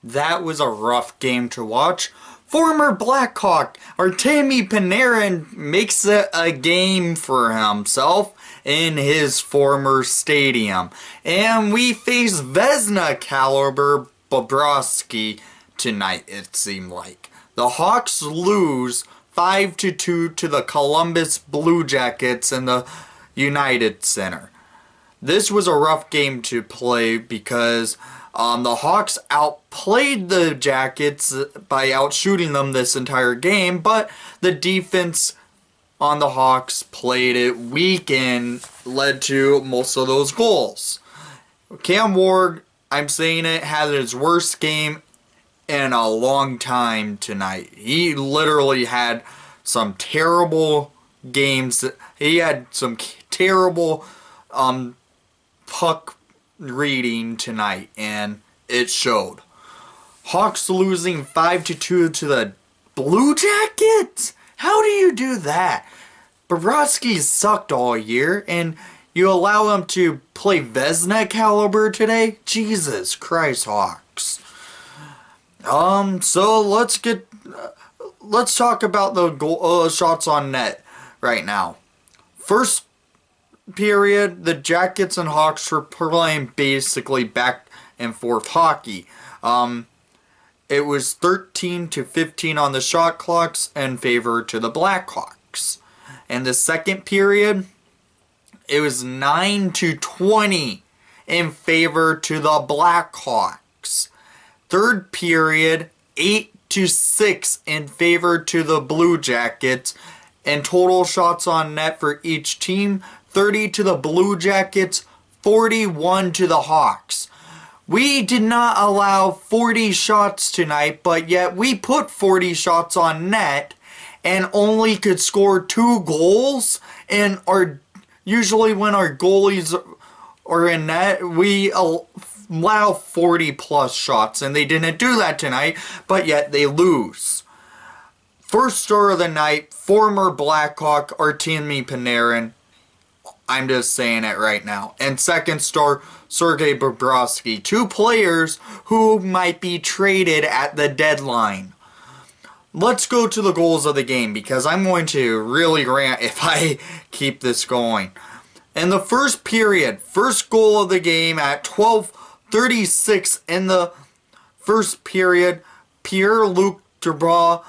That was a rough game to watch. Former Blackhawk Artemi Panarin makes it a game for himself in his former stadium. And we face Vezina caliber Bobrovsky tonight, it seemed like. The Hawks lose 5-2 to the Columbus Blue Jackets in the United Center. This was a rough game to play because the Hawks outplayed the Jackets by outshooting them this entire game, but the defense on the Hawks played it weak and led to most of those goals. Cam Ward, I'm saying it, had his worst game in a long time tonight. He literally had some terrible games. He had some terrible puck reading tonight, and it showed. Hawks losing 5-2 to the Blue Jackets? How do you do that? Bobrovsky sucked all year, and you allow him to play Vezina caliber today? Jesus Christ, Hawks. So let's talk about the shots on net right now. First period, the Jackets and Hawks were playing basically back and forth hockey. It was 13-15 on the shot clocks in favor to the Blackhawks. In the second period, it was 9-20 in favor to the Blackhawks. Third period, 8-6 in favor to the Blue Jackets. And total shots on net for each team, 30 to the Blue Jackets, 41 to the Hawks. We did not allow 40 shots tonight, but yet we put 40 shots on net and only could score 2 goals. And usually when our goalies are in net, we allow 40 plus shots, and they didn't do that tonight, but yet they lose. First star of the night, former Blackhawk Artemi Panarin. I'm just saying it right now. And second star, Sergei Bobrovsky. 2 players who might be traded at the deadline. Let's go to the goals of the game, because I'm going to really rant if I keep this going. In the first period, first goal of the game at 12:36 in the first period, Pierre-Luc Dubois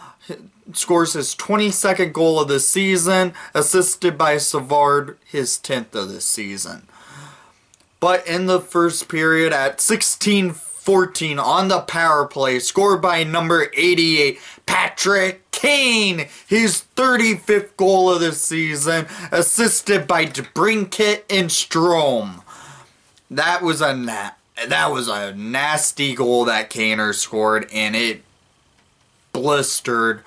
scores his 22nd goal of the season, assisted by Savard, his 10th of the season. But in the first period at 16:14 on the power play, scored by number 88, Patrick Kane, his 35th goal of the season, assisted by DeBrincat and Strome. That was a nasty goal that Kaner scored, and it blistered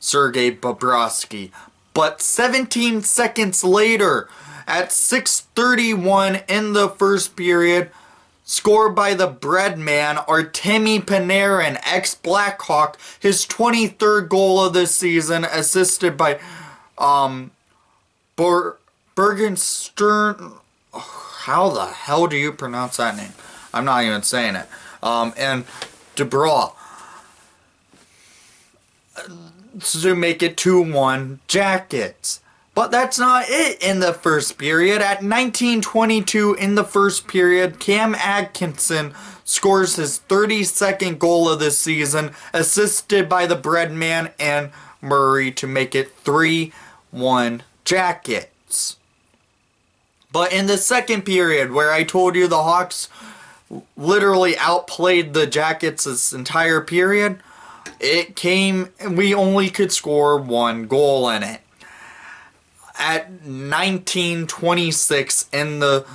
Sergei Bobrovsky. But 17 seconds later, at 6:31 in the first period, scored by the bread man Artemi Panarin, ex-Blackhawk, his 23rd goal of the season, assisted by Bergenstern. How the hell do you pronounce that name? I'm not even saying it. And Dubois to make it 2-1 Jackets. But that's not it in the first period. At 19:22 in the first period, Cam Atkinson scores his 32nd goal of the season, assisted by the breadman and Murray to make it 3-1 Jackets. But in the second period, where I told you the Hawks literally outplayed the Jackets this entire period, we only could score 1 goal in it. At 19:26 in the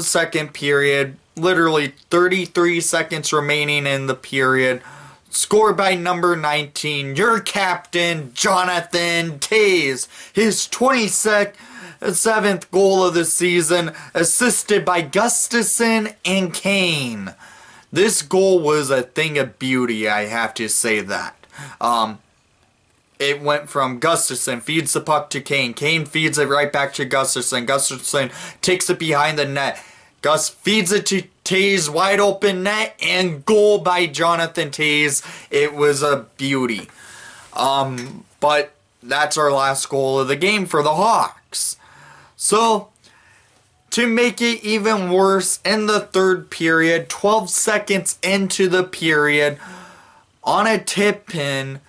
second period, literally 33 seconds remaining in the period, scored by number 19, your captain, Jonathan Toews, his 27th goal of the season, assisted by Gustafsson and Kane. This goal was a thing of beauty, I have to say that. It went from Gustafsson, feeds the puck to Kane. Kane feeds it right back to Gustafsson. Gustafsson takes it behind the net. Gus feeds it to Tays wide open net and goal by Jonathan Tays. It was a beauty. But that's our last goal of the game for the Hawks. So, to make it even worse, in the third period, 12 seconds into the period, on a tip in,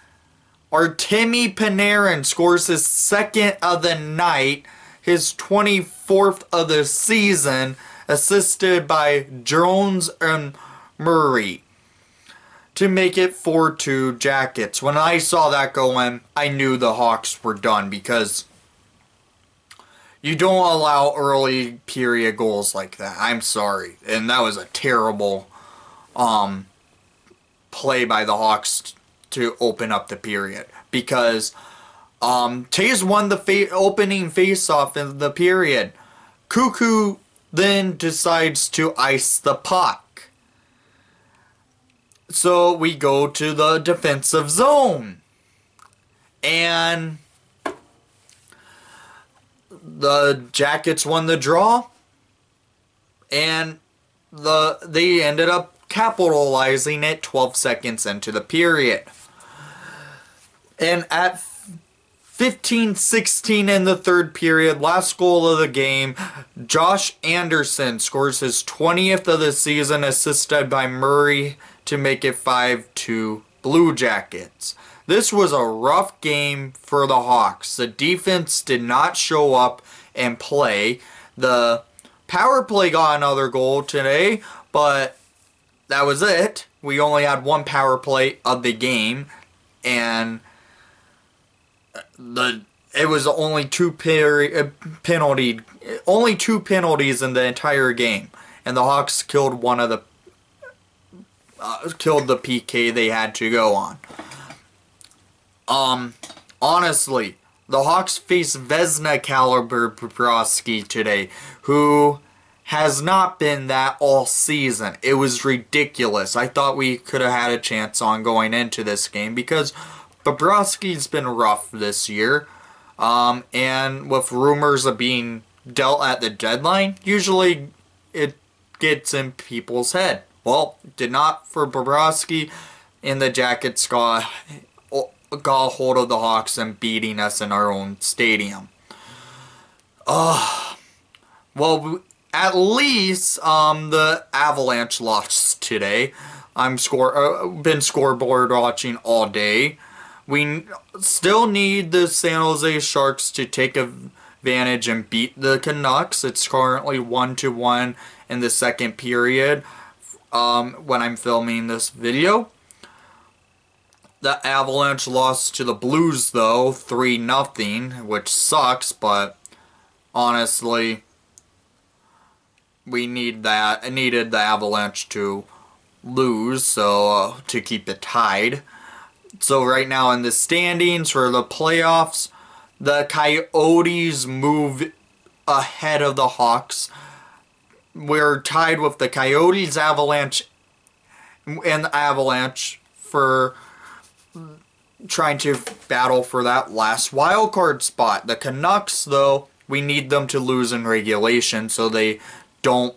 Artemi Panarin scores his second of the night, his 24th of the season, assisted by Jones and Murray, to make it 4-2 Jackets. When I saw that go in, I knew the Hawks were done, because you don't allow early period goals like that. I'm sorry. And that was a terrible play by the Hawks to open up the period, because Tays won the opening faceoff in the period. Cuckoo then decides to ice the puck. So we go to the defensive zone, and the Jackets won the draw, and they ended up capitalizing it 12 seconds into the period. And at 15-16 in the third period, last goal of the game, Josh Anderson scores his 20th of the season, assisted by Murray, to make it 5-2 Blue Jackets. This was a rough game for the Hawks. The defense did not show up and play. The power play got another goal today, but that was it. We only had one power play of the game, and it was only two penalties in the entire game, and the Hawks killed the PK they had to go on. Honestly, the Hawks face Vezina caliber Bobrovsky today, who has not been that all season. It was ridiculous. I thought we could have had a chance on going into this game, because Bobrovsky's been rough this year. And with rumors of being dealt at the deadline, usually it gets in people's head. Well, it did not for Bobrovsky, and the Jackets got a hold of the Hawks and beating us in our own stadium. Well, at least the Avalanche lost today. Been scoreboard watching all day. We still need the San Jose Sharks to take advantage and beat the Canucks. It's currently 1-1 in the second period when I'm filming this video. The Avalanche lost to the Blues, though, 3-0, which sucks, but honestly, we need that. I needed the Avalanche to lose, so to keep it tied. So right now in the standings for the playoffs, the Coyotes move ahead of the Hawks. We're tied with the Coyotes, Avalanche, and the Avalanche for trying to battle for that last wild card spot. The Canucks, though, we need them to lose in regulation so they don't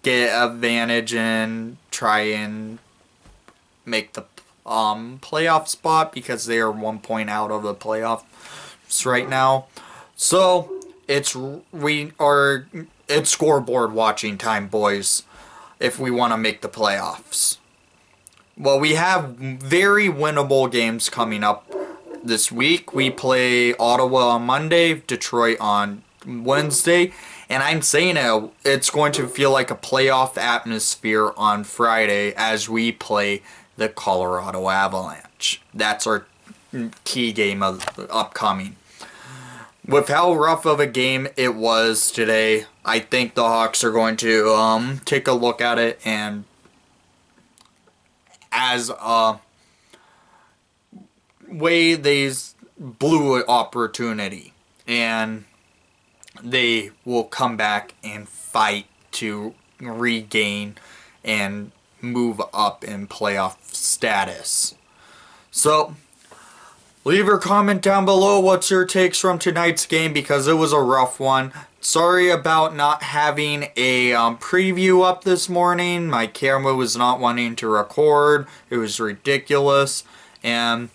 get advantage and try and make the playoff spot, because they are 1 point out of the playoffs right now. So it's scoreboard watching time, boys, if we want to make the playoffs. Well, we have very winnable games coming up this week. We play Ottawa on Monday, Detroit on Wednesday, and I'm saying it's going to feel like a playoff atmosphere on Friday as we play the Colorado Avalanche. That's our key game of upcoming. With how rough of a game it was today, I think the Hawks are going to take a look at it and as a way they blew an opportunity, and they will come back and fight to regain and move up in playoff status. So Leave your comment down below. What's your takes from tonight's game, because it was a rough one. Sorry about not having a preview up this morning. My camera was not wanting to record. It was ridiculous. And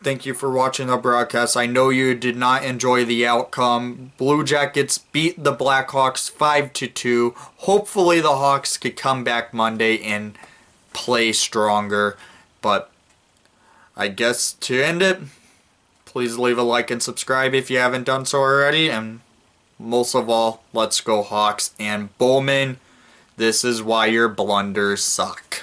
thank you for watching the broadcast. I know you did not enjoy the outcome. Blue Jackets beat the Blackhawks 5-2. Hopefully the Hawks could come back Monday and play stronger. But I guess to end it, please leave a like and subscribe if you haven't done so already. And most of all, let's go Hawks. And Bowman, this is why your blunders suck.